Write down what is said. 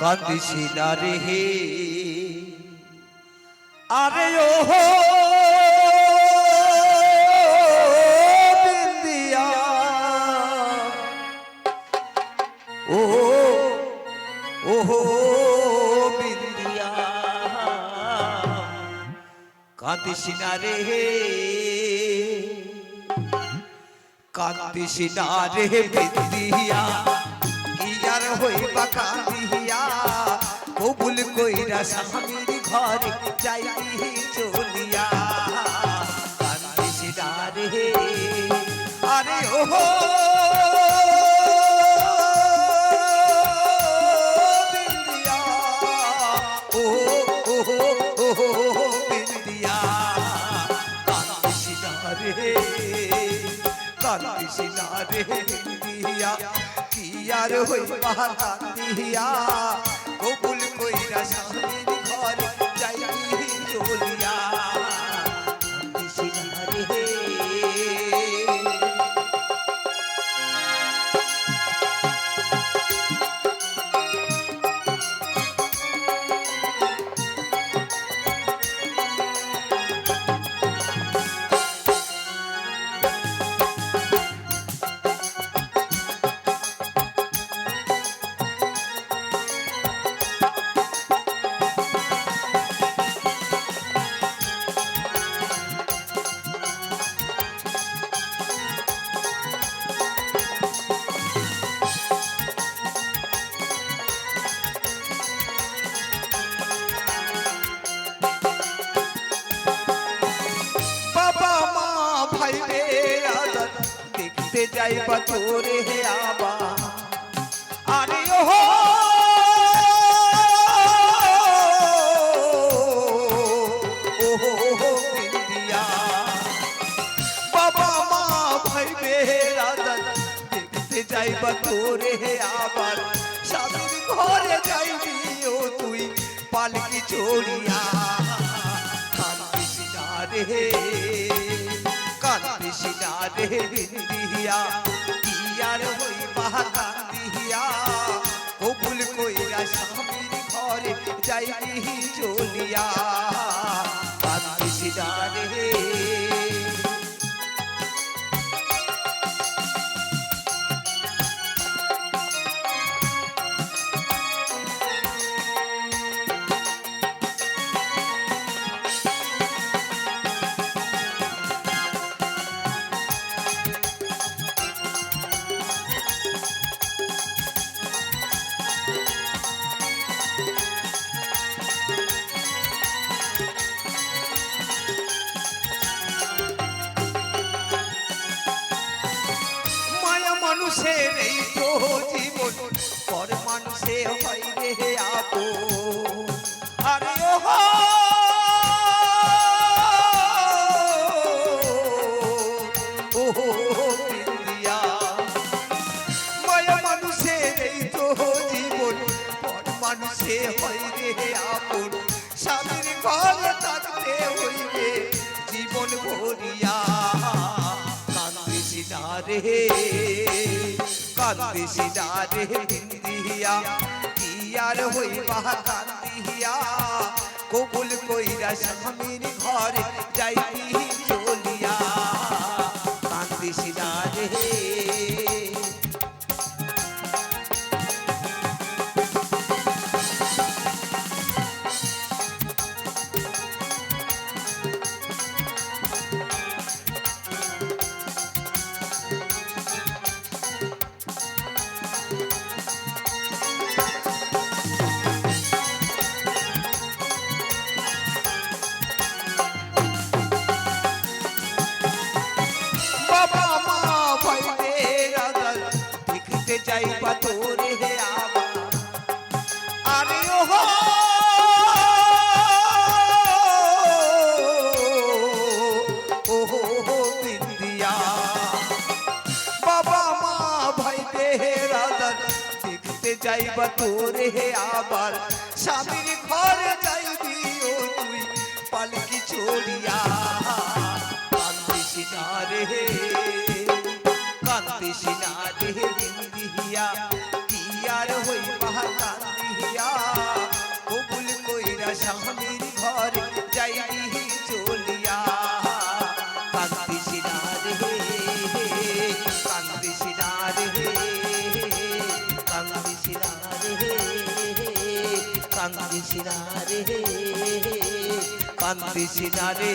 কাঁদিছি না রে হে আরে ও বিন্দিয়া ও বিন্দিয়া কাঁদিছি না রে হে কাঁদিছি না রে বিন্দিয়া আর হইবা কাঁদিয়া কবুল কইরা স্বামীর ঘরে যাইবি চলিয়া কাঁদিস না রে আরে ওহো বিন্দিয়া ও বিন্দিয়া কাঁদিস না রে কাঁদিস না রে বিন্দিয়া यार होई बहादिया कबूल कइरा स्वामीर घरे जाइबी चलिया कांदिस ना रे देखते जाइबा तोरे आबा अरे ओहो बिंदिया बाबा माँ भाई बेरा देखते जाइबा तोरे आबा शादीर घरे जाइबी ओ तुई पालकी चोरिया कांदिस ना रे कांदिस ना रे बिंदिया यार होइबा कांदिया कबूल कइरा स्वामीर घरे जाइबी चलिया कांदिस ना रे মানুষের এই তো জীবন পর মানুষে হয় রে আপন আরে ওহো বিন্দিয়া মায়া মানুষের এই তো জীবন পর মানুষে হয় রে আপন স্বামীর ঘরে থাকতে হইবে জীবন ভরিয়া কাঁদিস না রে कांदिस ना रे बिंदिया यार होइबा कांदिया कबूल कइरा स्वामीर घरे जाइबी चलिया कांदिस ना रे जाइबा तोरे आबा अरे ओहो बिंदिया बाबा माँ भाई बेरा देखते जाइबा तोरे आबार স্বামীর ঘরে যাইবি ও তুই পালকি চড়িয়া কান্দিস না রে নিন্দিয়া কি আর হই মহা কান্দিয়া কবুল কইরা স্বামীর ঘরে যাইবি চলিয়া কান্দিস না রে কান্দিস না রে কান্দিস না রে কান্দিস না রে কান্দিস না রে